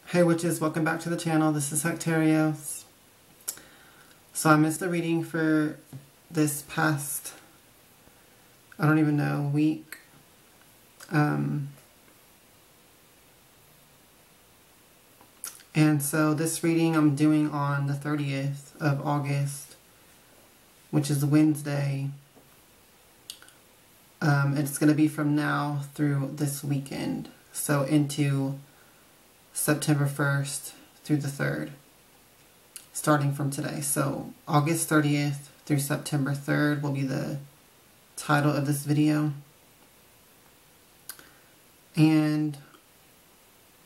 Hey witches, welcome back to the channel. This is Hekterios. So I missed the reading for this past, I don't even know, week. And so this reading I'm doing on the 30th of August, which is Wednesday. It's going to be from now through this weekend. So into September 1st through the 3rd, starting from today. So August 30th through September 3rd will be the title of this video. And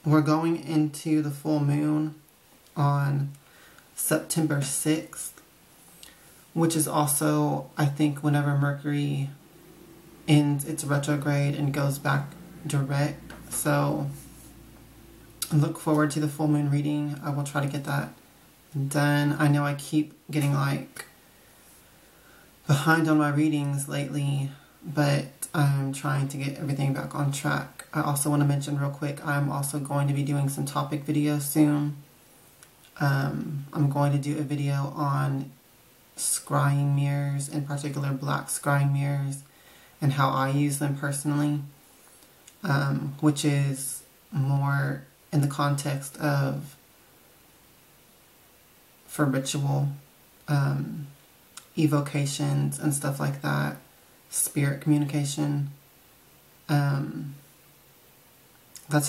we're going into the full moon on September 6th, which is also, I think, whenever Mercury ends its retrograde and goes back direct. So I look forward to the full moon reading. I will try to get that done. I know I keep getting behind on my readings lately, but I'm trying to get everything back on track. I also want to mention real quick, I'm also going to be doing some topic videos soon. I'm going to do a video on scrying mirrors, in particular black scrying mirrors, and how I use them personally, which is more in the context of for ritual evocations and stuff like that, spirit communication. That's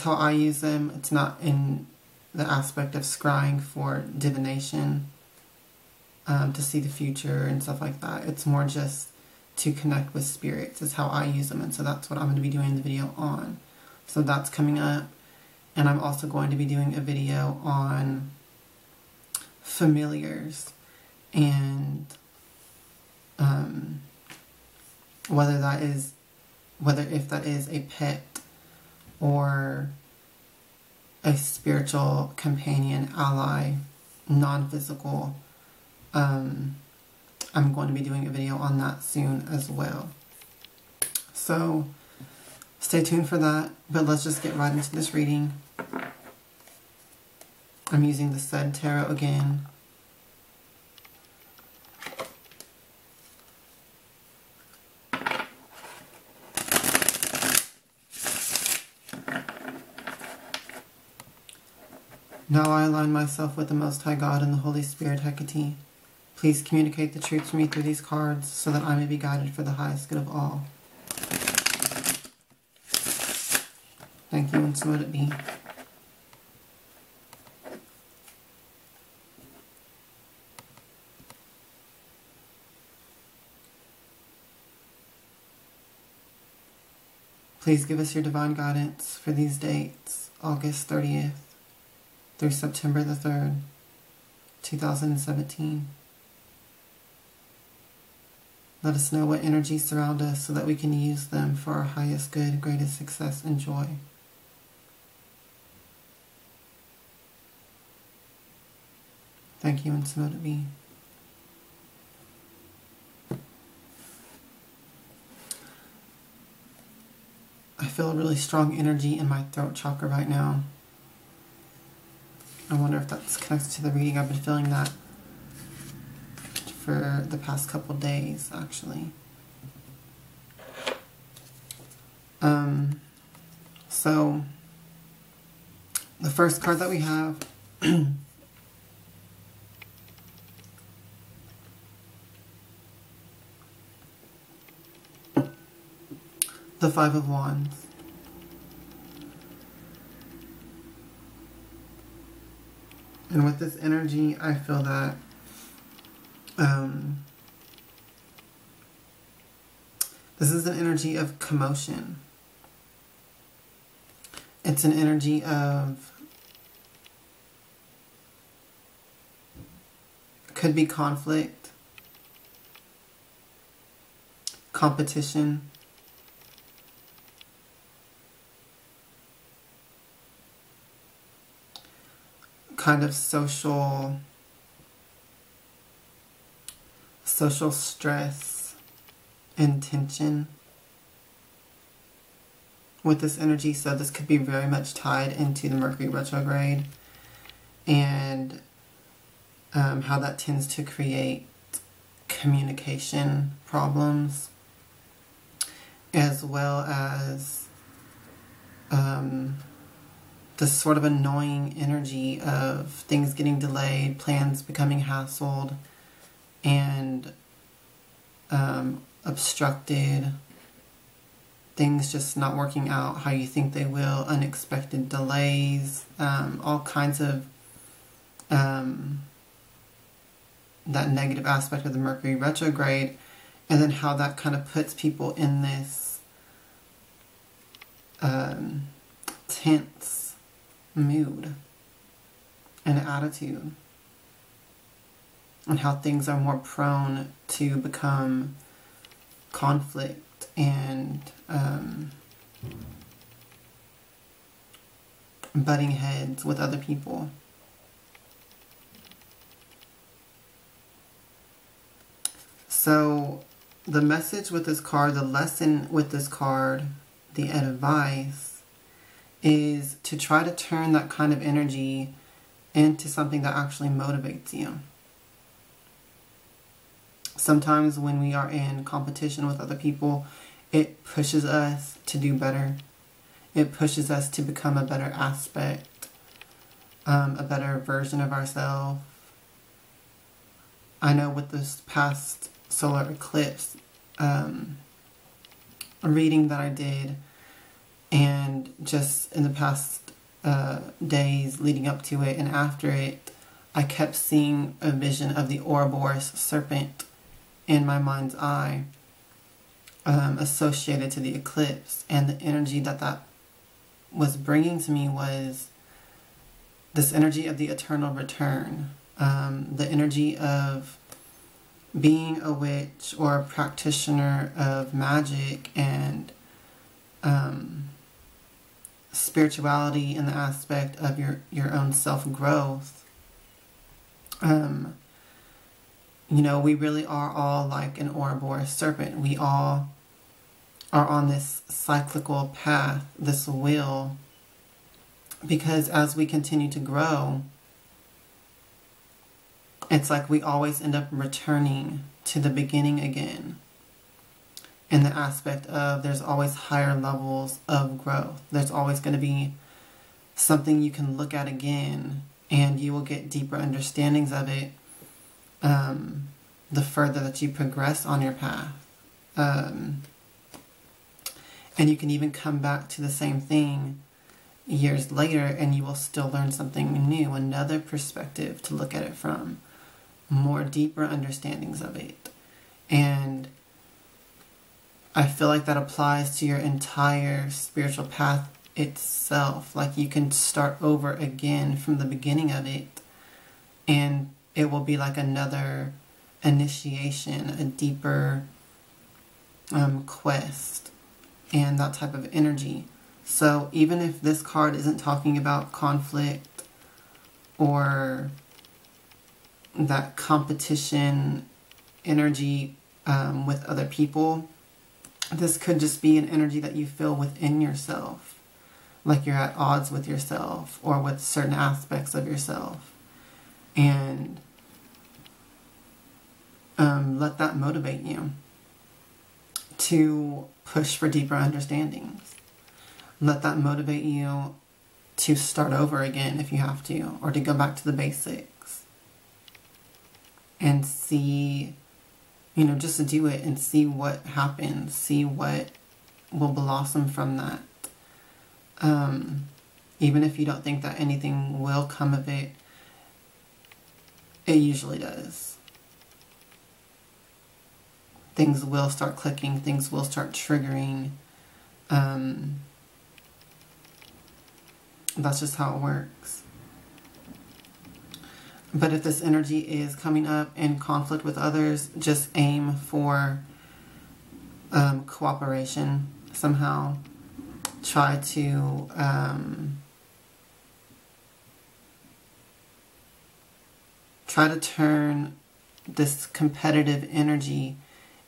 how I use them. It's not in the aspect of scrying for divination, to see the future and stuff like that. It's more just to connect with spirits is how I use them, and so that's what I'm going to be doing the video on. So that's coming up. And I'm also going to be doing a video on familiars and if that is a pet or a spiritual companion, ally, non-physical. I'm going to be doing a video on that soon as well. So stay tuned for that, but let's just get right into this reading. I'm using the Sept Tarot again. Now I align myself with the Most High God and the Holy Spirit Hecate. Please communicate the truth to me through these cards so that I may be guided for the highest good of all. Thank you, and so let it be. Please give us your divine guidance for these dates, August 30th through September the 3rd, 2017. Let us know what energies surround us so that we can use them for our highest good, greatest success, and joy. Thank you, and so let it be. I feel a really strong energy in my throat chakra right now. I wonder if that's connected to the reading. I've been feeling that for the past couple days, actually. So the first card that we have the Five of Wands. And with this energy, I feel that this is an energy of commotion. It's an energy of, could be conflict, competition, kind of social stress and tension. with this energy. So this could be very much tied into the Mercury retrograde and how that tends to create communication problems, as well as this sort of annoying energy of things getting delayed, plans becoming hassled and obstructed, things just not working out how you think they will, unexpected delays, all kinds of that negative aspect of the Mercury retrograde, and then how that kind of puts people in this tense mood and attitude, and how things are more prone to become conflict and butting heads with other people. So the message with this card, the lesson with this card, the advice, is to try to turn that kind of energy into something that actually motivates you. Sometimes when we are in competition with other people, it pushes us to do better. It pushes us to become a better aspect, a better version of ourselves. I know with this past solar eclipse reading that I did, and just in the past days leading up to it and after it, I kept seeing a vision of the Ouroboros serpent in my mind's eye, associated to the eclipse, and the energy that was bringing to me was this energy of the eternal return, the energy of being a witch or a practitioner of magic and spirituality in the aspect of your own self-growth. You know, we really are all like an Ouroboros serpent. We all are on this cyclical path, this wheel, because as we continue to grow, it's like we always end up returning to the beginning again, in the aspect of there's always higher levels of growth. There's always going to be something you can look at again, and you will get deeper understandings of it the further that you progress on your path. And you can even come back to the same thing years later, and you will still learn something new, another perspective to look at it from, more deeper understandings of it. And I feel like that applies to your entire spiritual path itself. Like you can start over again from the beginning of it, and it will be like another initiation, a deeper quest, and that type of energy. So even if this card isn't talking about conflict or that competition energy with other people, this could just be an energy that you feel within yourself, like you're at odds with yourself or with certain aspects of yourself. And let that motivate you to push for deeper understandings. Let that motivate you to start over again if you have to, or to go back to the basics and see, you know, just to do it and see what happens, see what will blossom from that. Even if you don't think that anything will come of it, it usually does. Things will start clicking, things will start triggering. That's just how it works. But if this energy is coming up in conflict with others, just aim for cooperation somehow. Try to turn this competitive energy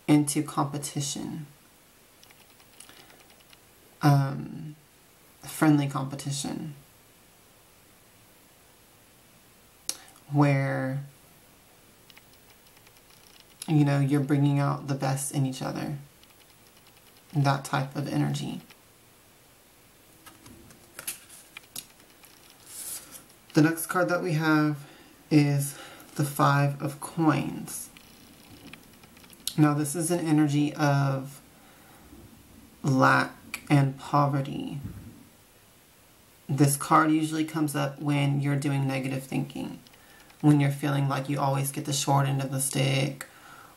into competition. friendly competition where, you know, you're bringing out the best in each other. That type of energy. The next card that we have is the Five of Coins. Now this is an energy of lack and poverty. This card usually comes up when you're doing negative thinking, when you're feeling like you always get the short end of the stick,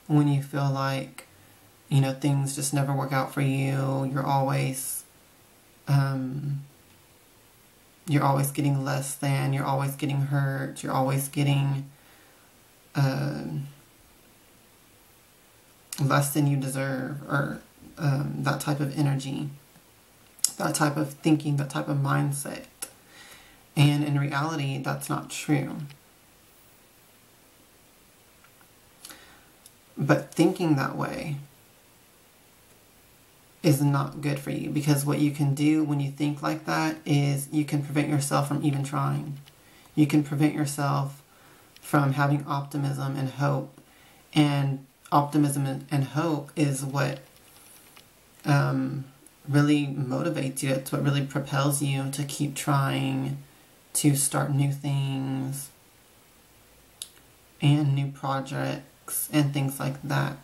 when you feel like, you know, things just never work out for you, you're always getting less than, you're always getting hurt, you're always getting less than you deserve, or that type of energy, that type of thinking, that type of mindset. And in reality, that's not true. But thinking that way is not good for you, because what you can do when you think like that is you can prevent yourself from even trying. You can prevent yourself from having optimism and hope. And optimism and hope is what really motivates you. It's what really propels you to keep trying, to start new things and new projects and things like that.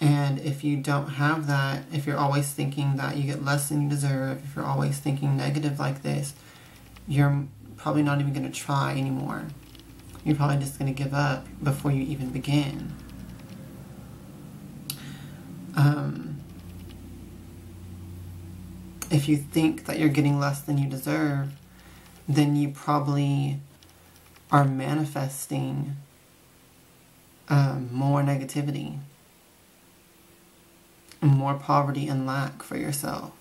And if you don't have that, if you're always thinking that you get less than you deserve, if you're always thinking negative like this, you're probably not even going to try anymore. You're probably just going to give up before you even begin. If you think that you're getting less than you deserve, then you probably are manifesting more negativity, more poverty and lack for yourself.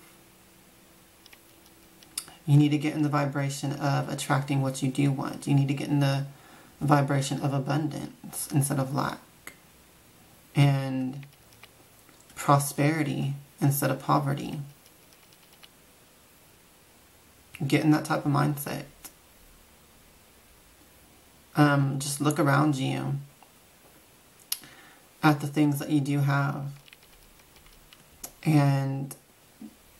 You need to get in the vibration of attracting what you do want. You need to get in the vibration of abundance instead of lack, and prosperity instead of poverty. Get in that type of mindset. Just look around you at the things that you do have, and,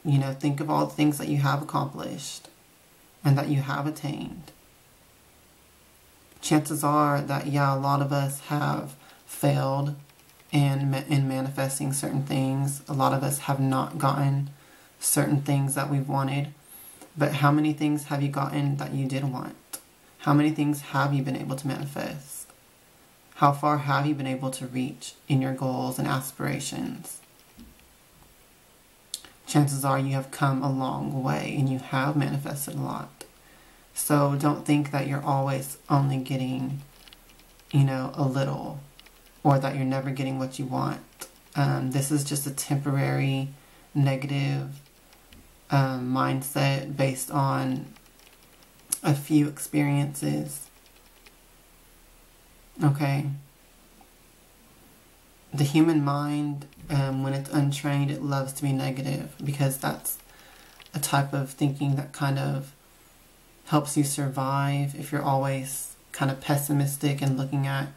you know, think of all the things that you have accomplished and that you have attained. Chances are that, yeah, a lot of us have failed in manifesting certain things. A lot of us have not gotten certain things that we've wanted. But how many things have you gotten that you did want? How many things have you been able to manifest? How far have you been able to reach in your goals and aspirations? Chances are you have come a long way and you have manifested a lot. So don't think that you're always only getting, you know, a little, or that you're never getting what you want. This is just a temporary negative mindset based on a few experiences. Okay? The human mind, when it's untrained, it loves to be negative, because that's a type of thinking that kind of helps you survive. If you're always kind of pessimistic and looking at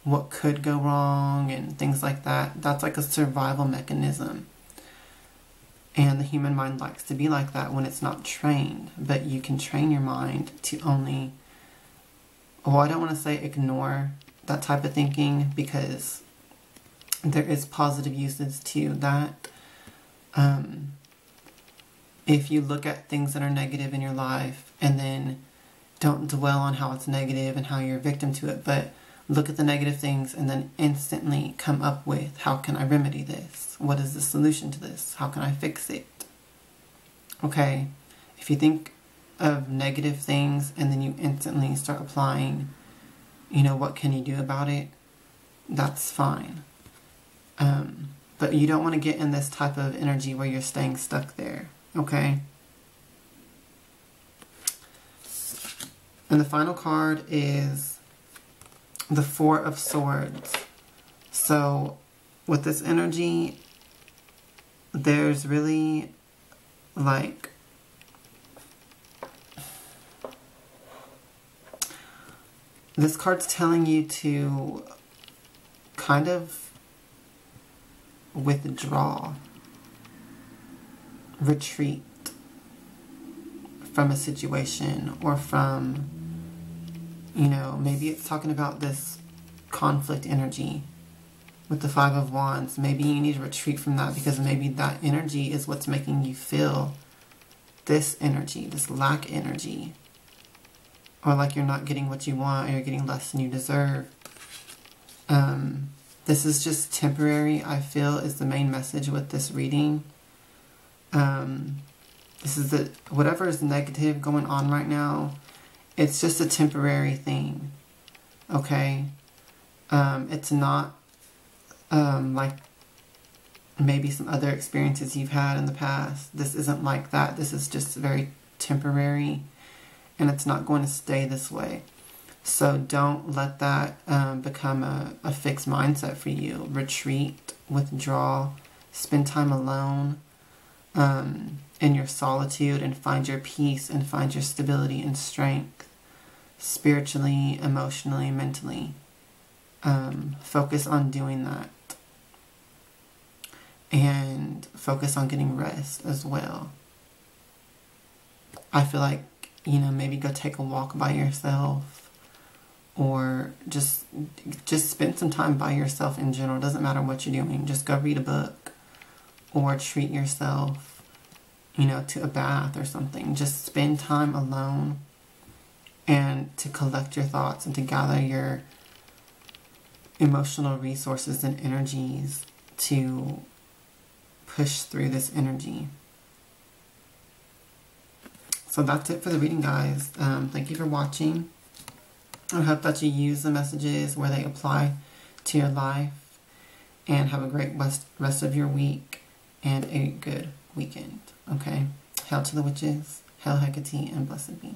what could go wrong and things like that, that's like a survival mechanism. And the human mind likes to be like that when it's not trained. But you can train your mind to only, well, I don't want to say ignore that type of thinking, because there is positive uses to that. If you look at things that are negative in your life and then don't dwell on how it's negative and how you're a victim to it, but look at the negative things and then instantly come up with, how can I remedy this? What is the solution to this? How can I fix it? Okay, if you think of negative things and then you instantly start applying, you know, what can you do about it? That's fine. But you don't want to get in this type of energy where you're staying stuck there. Okay? And the final card is the Four of Swords. So with this energy, there's really like, this card's telling you to kind of withdraw, retreat from a situation, or from, you know, maybe it's talking about this conflict energy with the Five of Wands. Maybe you need to retreat from that because maybe that energy is what's making you feel this energy, this lack energy, or like you're not getting what you want, or you're getting less than you deserve. This is just temporary, I feel, is the main message with this reading. This is whatever is negative going on right now, it's just a temporary thing, okay? It's not like maybe some other experiences you've had in the past. This isn't like that. This is just very temporary, and it's not going to stay this way. So don't let that become a fixed mindset for you. Retreat, withdraw, spend time alone in your solitude, and find your peace and find your stability and strength spiritually, emotionally, mentally. Focus on doing that. And focus on getting rest as well. I feel like, you know, maybe go take a walk by yourself, or just spend some time by yourself in general. It doesn't matter what you're doing. Just go read a book, or treat yourself, you know, to a bath or something. Just spend time alone, and to collect your thoughts and to gather your emotional resources and energies to push through this energy. So that's it for the reading, guys. Thank you for watching. I hope that you use the messages where they apply to your life, and have a great rest of your week and a good weekend. Okay? Hail to the witches, hail Hecate, and blessed be.